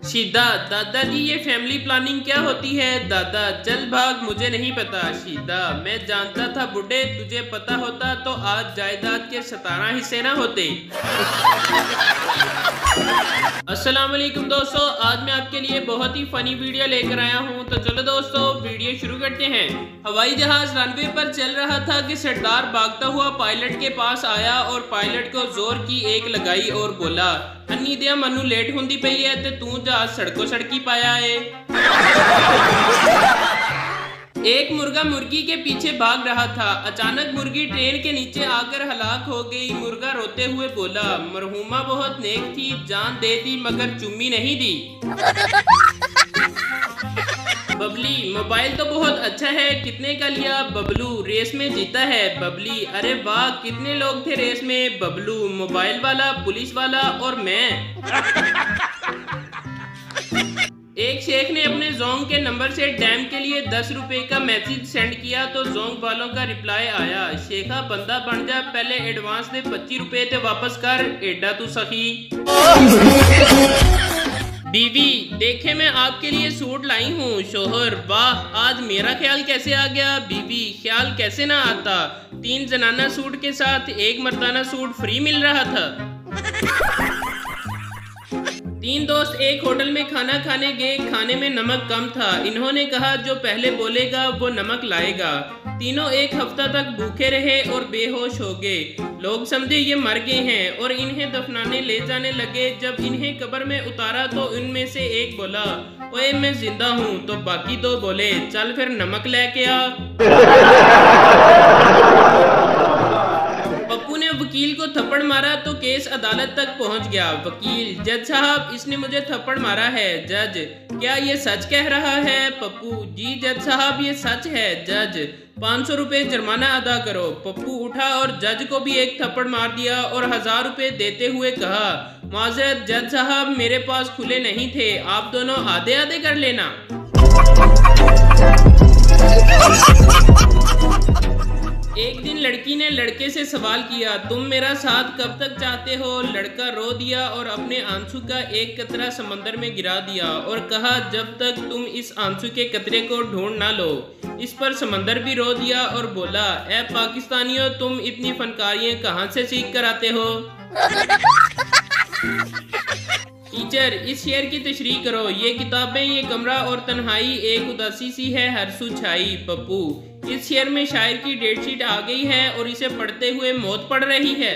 शीदा, दादाजी ये family planning क्या होती है? दादा, चल भाग, मुझे नहीं पता। शीदा, मैं जानता था बुड्ढे, तुझे पता होता तो आज जायदाद के 17 हिस्से ना होते। अस्सलाम वालेकुम दोस्तों, आज मैं आपके लिए बहुत ही फनी वीडियो लेकर आया हूं। तो चलो दोस्तों वीडियो शुरू करते हैं। हवाई जहाज रनवे पर चल रहा था कि सरदार भागता हुआ पायलट के पास आया और पायलट को जोर की एक लगाई और बोला, अन्नी दिया मनु लेट होंदी पई है ते तू जहाज सड़कों सड़की पाया है। एक मुर्गा मुर्गी के पीछे भाग रहा था। अचानक मुर्गी ट्रेन के नीचे आकर हलाक हो गई। मुर्गा रोते हुए बोला, मरहुमा बहुत नेक थी, जान दे दी मगर चुम्मी नहीं दी। बबली, मोबाइल तो बहुत अच्छा है, कितने का लिया? बबलू, रेस में जीता है। बबली, अरे वाह, कितने लोग थे रेस में? बबलू, मोबाइल वाला, पुलिस वाला और मैं। एक शेख ने अपने जोंग के नंबर से डैम के लिए 10 रुपए का मैसेज सेंड किया तो जोंग वालों का रिप्लाई आया, शेखा बंदा बन जा, पहले एडवांस दे 25 रुपए ते वापस कर, एडा तू सखी। बीवी, देखे मैं आपके लिए सूट लाई हूँ। शोहर, वाह, आज मेरा ख्याल कैसे आ गया? बीवी, ख्याल कैसे ना आता, 3 जनाना सूट के साथ 1 मर्दाना सूट फ्री मिल रहा था। 3 दोस्त एक होटल में खाना खाने गए। खाने में नमक कम था। इन्होंने कहा जो पहले बोलेगा वो नमक लाएगा। तीनों एक हफ्ता तक भूखे रहे और बेहोश हो गए। लोग समझे ये मर गए हैं और इन्हें दफनाने ले जाने लगे। जब इन्हें कब्र में उतारा तो इनमें से एक बोला, ओए मैं जिंदा हूँ। तो बाकी 2 बोले, चल फिर नमक लेके आ। पप्पू ने वकील को थप्पड़ मारा तो केस अदालत तक पहुंच गया। वकील, जज साहब, इसने मुझे थप्पड़ मारा है। जज, क्या ये सच कह रहा है? पप्पू, जी जज साहब ये सच है। जज, 500 रुपए जुर्माना अदा करो। पप्पू उठा और जज को भी एक थप्पड़ मार दिया और 1000 रुपए देते हुए कहा, माजरत जज साहब, मेरे पास खुले नहीं थे, आप दोनों आधे आधे कर लेना। एक दिन लड़की ने लड़के से सवाल किया, तुम मेरा साथ कब तक चाहते हो? लड़का रो दिया और अपने आंसू का एक कतरा समंदर में गिरा दिया और कहा, जब तक तुम इस आंसू के कतरे को ढूंढ ना लो। इस पर समंदर भी रो दिया और बोला, ए पाकिस्तानियों, तुम इतनी फनकारियां कहाँ से सीख कर आते हो? टीचर, इस शेर की तशरीह करो। ये किताबें, ये कमरा और तन्हाई, एक उदासी सी है हर सू छाई। पप्पू, इस शेर में शायर की डेट शीट आ गई है और इसे पढ़ते हुए मौत पड़ रही है।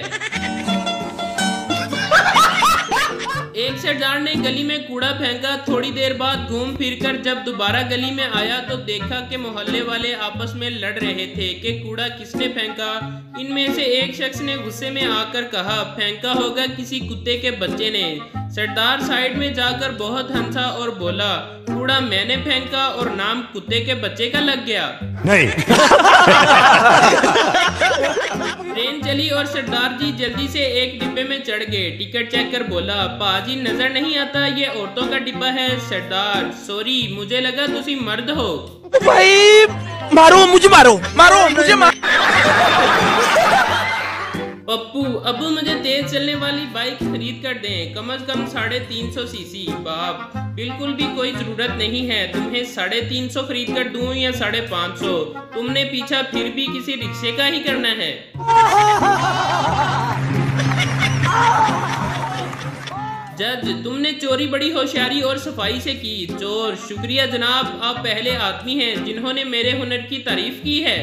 एक सरदार ने गली में कूड़ा फेंका। थोड़ी देर बाद घूम फिरकर जब दोबारा गली में आया तो देखा कि मोहल्ले वाले आपस में लड़ रहे थे कि कूड़ा किसने फेंका। इनमें से एक शख्स ने गुस्से में आकर कहा, फेंका होगा किसी कुत्ते के बच्चे ने। सरदार साइड में जाकर बहुत हंसा और बोला, कूड़ा मैंने फेंका और नाम कुत्ते के बच्चे का लग गया। नहीं। ट्रेन चली और सरदार जी जल्दी से एक डिब्बे में चढ़ गए। टिकट चेक कर बोला, पाजी नजर नहीं आता, ये औरतों का डिब्बा है। सरदार, सॉरी, मुझे लगा तुसी मर्द हो। भाई मारो मुझे, मारो मुझे, पप्पू, अबू मुझे तेज चलने वाली बाइक खरीद कर दें, कम से कम 350 सीसी। बाप, बिल्कुल भी कोई जरूरत नहीं है, तुम्हें 350 खरीद कर दूं या 550? तुमने पीछा फिर भी किसी रिक्शे का ही करना है। जज, तुमने चोरी बड़ी होशियारी और सफाई से की। चोर, शुक्रिया जनाब, आप पहले आदमी हैं जिन्होंने मेरे हुनर की तारीफ की है।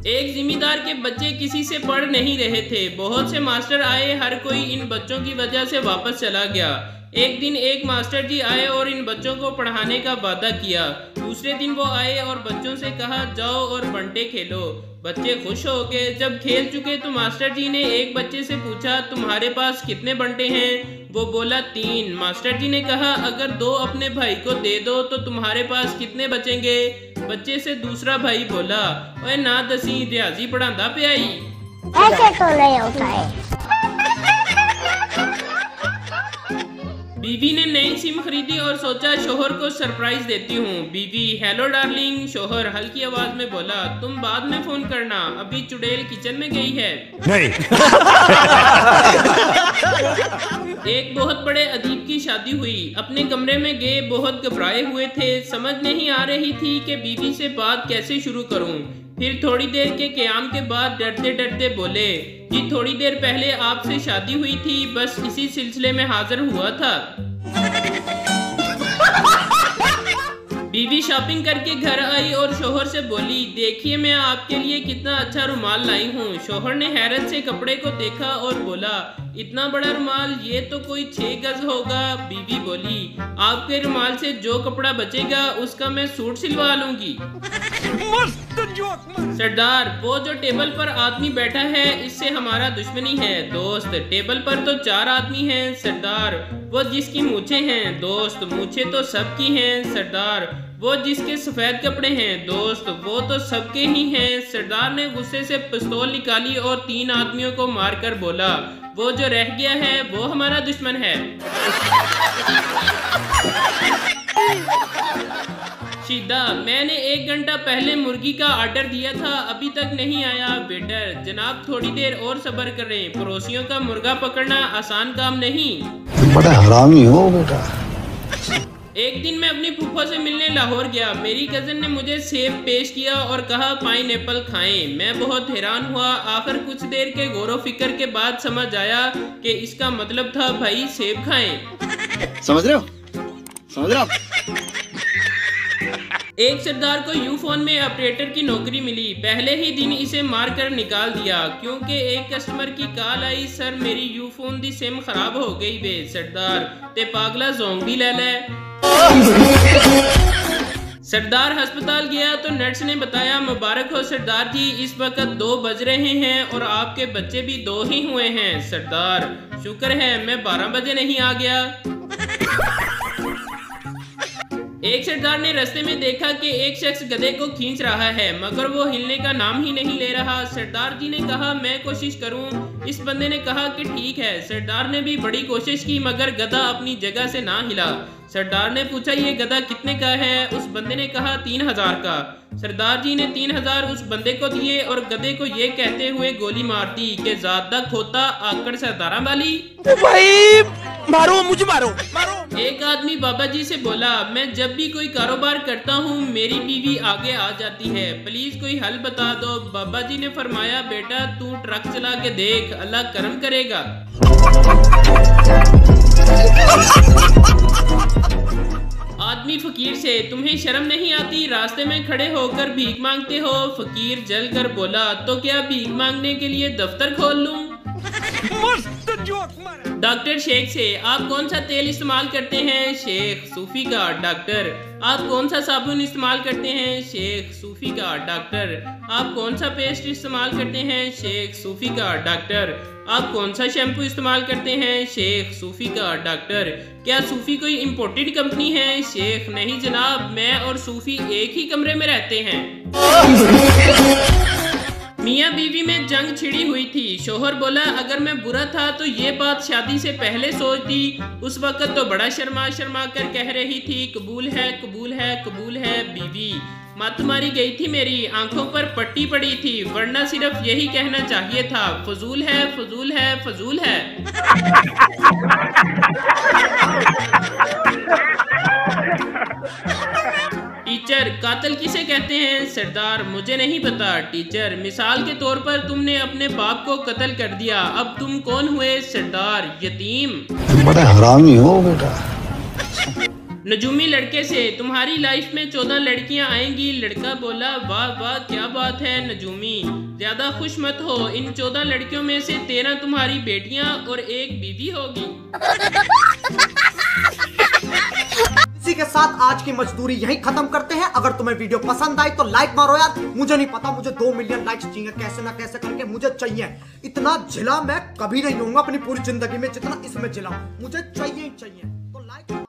एक जिम्मेदार के बच्चे किसी से पढ़ नहीं रहे थे। बहुत से मास्टर आए, हर कोई इन बच्चों की वजह से वापस चला गया। एक दिन एक मास्टर जी आए और इन बच्चों को पढ़ाने का वादा किया। दूसरे दिन वो आए और बच्चों से कहा, जाओ और बंटे खेलो। बच्चे खुश हो गए। जब खेल चुके तो मास्टर जी ने एक बच्चे से पूछा, तुम्हारे पास कितने बंटे हैं? वो बोला, 3। मास्टर जी ने कहा, अगर 2 अपने भाई को दे दो तो तुम्हारे पास कितने बचेंगे? बच्चे से दूसरा भाई बोला, ओए ना दसी, रियाजी पढ़ांदा पियाई। ऐसे तो नहीं होता है। बीवी ने नई सिम खरीदी और सोचा शोहर को सरप्राइज देती हूँ। बीवी, हेलो डार्लिंग। शोहर हल्की आवाज में बोला, तुम बाद में फोन करना, अभी चुड़ैल किचन में गई है। नहीं। एक बहुत बड़े अदीब की शादी हुई। अपने कमरे में गए, बहुत घबराए हुए थे। समझ नहीं आ रही थी कि बीवी से बात कैसे शुरू करूं। फिर थोड़ी देर के क़याम के बाद डरते डरते बोले, जी थोड़ी देर पहले आपसे शादी हुई थी, बस इसी सिलसिले में हाजिर हुआ था। बीवी शॉपिंग करके घर आई और शोहर से बोली, देखिए मैं आपके लिए कितना अच्छा रुमाल लाई हूँ। शोहर ने हैरत से कपड़े को देखा और बोला, इतना बड़ा रुमाल, ये तो कोई 6 गज होगा। बीवी बोली, आपके रुमाल से जो कपड़ा बचेगा उसका मैं सूट सिलवा लूंगी। सरदार, वो जो टेबल पर आदमी बैठा है इससे हमारा दुश्मनी है। दोस्त, टेबल पर तो 4 आदमी हैं। सरदार, वो जिसकी मूछें हैं। दोस्त, मूछें तो सबकी हैं। सरदार, वो जिसके सफेद कपड़े हैं। दोस्त, वो तो सबके ही हैं। सरदार ने गुस्से से पिस्तौल निकाली और 3 आदमियों को मारकर बोला, वो जो रह गया है वो हमारा दुश्मन है। शीदा, मैंने 1 घंटा पहले मुर्गी का ऑर्डर दिया था, अभी तक नहीं आया। वेटर, जनाब थोड़ी देर और सब्र करें, पड़ोसियों का मुर्गा पकड़ना आसान काम नहीं। बड़ा हरामी हो बेटा। एक दिन मैं अपनी फूफा से मिलने लाहौर गया। मेरी कजन ने मुझे सेब पेश किया और कहा, पाइनएप्पल खाएं। मैं बहुत हैरान हुआ। आखिर कुछ देर के गौर फिक्र के बाद समझ आया कि इसका मतलब था, भाई सेब खाएं। समझ रहे हो? समझ रहे हो? एक सरदार को यूफोन में ऑपरेटर की नौकरी मिली। पहले ही दिन इसे मारकर निकाल दिया क्योंकि एक कस्टमर की कॉल आई, सर मेरी यूफोन दी सिम खराब हो गई वे। सरदार, ते पागला जोंग भी ले ले। सरदार अस्पताल गया तो नर्स ने बताया, मुबारक हो सरदार जी, इस वक्त 2 बज रहे हैं और आपके बच्चे भी 2 ही हुए हैं। सरदार, शुक्र है मैं 12 बजे नहीं आ गया। एक सरदार ने रास्ते में देखा कि एक शख्स गधे को खींच रहा है मगर वो हिलने का नाम ही नहीं ले रहा। सरदार जी ने कहा, मैं कोशिश करूं। इस बंदे ने कहा कि ठीक है। सरदार ने भी बड़ी कोशिश की मगर गधा अपनी जगह से ना हिला। सरदार ने पूछा, ये गधा कितने का है? उस बंदे ने कहा 3000 का। सरदार जी ने 3000 उस बंदे को दिए और गधे को ये कहते हुए गोली मार दी कि ज़्यादा खोता आकड़ सरदारा वाली। भाई मारो, मुझे मारो, मारो। एक आदमी बाबा जी से बोला, मैं जब भी कोई कारोबार करता हूँ मेरी बीवी आगे आ जाती है, प्लीज कोई हल बता दो। बाबा जी ने फरमाया, बेटा तू ट्रक चला के देख, अल्लाह करम करेगा। आदमी फकीर से, तुम्हें शर्म नहीं आती? रास्ते में खड़े होकर भीख मांगते हो। फकीर जल कर बोला, तो क्या भीख मांगने के लिए दफ्तर खोल लूं? डॉक्टर शेख से, आप कौन सा तेल इस्तेमाल करते हैं? शेख, सूफी का। डॉक्टर, आप कौन सा साबुन इस्तेमाल करते हैं? शेख, सूफी का। डॉक्टर, आप कौन सा पेस्ट इस्तेमाल करते हैं? शेख, सूफी का। डॉक्टर, आप कौन सा शैम्पू इस्तेमाल करते हैं? शेख, सूफी का। डॉक्टर, क्या सूफी कोई इम्पोर्टेड कंपनी है? शेख, नहीं जनाब, मैं और सूफी एक ही कमरे में रहते हैं। मियाँ बीवी में जंग छिड़ी हुई थी। शोहर बोला, अगर मैं बुरा था तो ये बात शादी से पहले सोचती। उस वक्त तो बड़ा शर्मा शर्मा कर कह रही थी, कबूल है, कबूल है, कबूल है। बीवी, मत मारी गई थी मेरी, आंखों पर पट्टी पड़ी थी, वरना सिर्फ यही कहना चाहिए था, फजूल है, फजूल है, फजूल है। टीचर, कातिल किसे कहते हैं? सरदार, मुझे नहीं पता। टीचर, मिसाल के तौर पर तुमने अपने बाप को कत्ल कर दिया, अब तुम कौन हुए? सरदार, यतीम। बड़ा हरामी हो बेटा। नजूमी लड़के से, तुम्हारी लाइफ में 14 लड़कियां आएंगी। लड़का बोला, वाह वाह क्या बात है नजूमी, ज्यादा खुश मत हो, इन 14 लड़कियों में से 13 तुम्हारी बेटियां और 1 बीवी होगी। इसी के साथ आज की मजदूरी यहीं खत्म करते हैं। अगर तुम्हें वीडियो पसंद आई तो लाइक मारो यार। मुझे नहीं पता, मुझे 2 मिलियन लाइक्स चाहिए, कैसे ना कैसे करके मुझे चाहिए। इतना जिला मैं कभी नहीं लूंगा अपनी पूरी जिंदगी में जितना इसमें जिला, मुझे चाहिए ही चाहिए। तो लाइक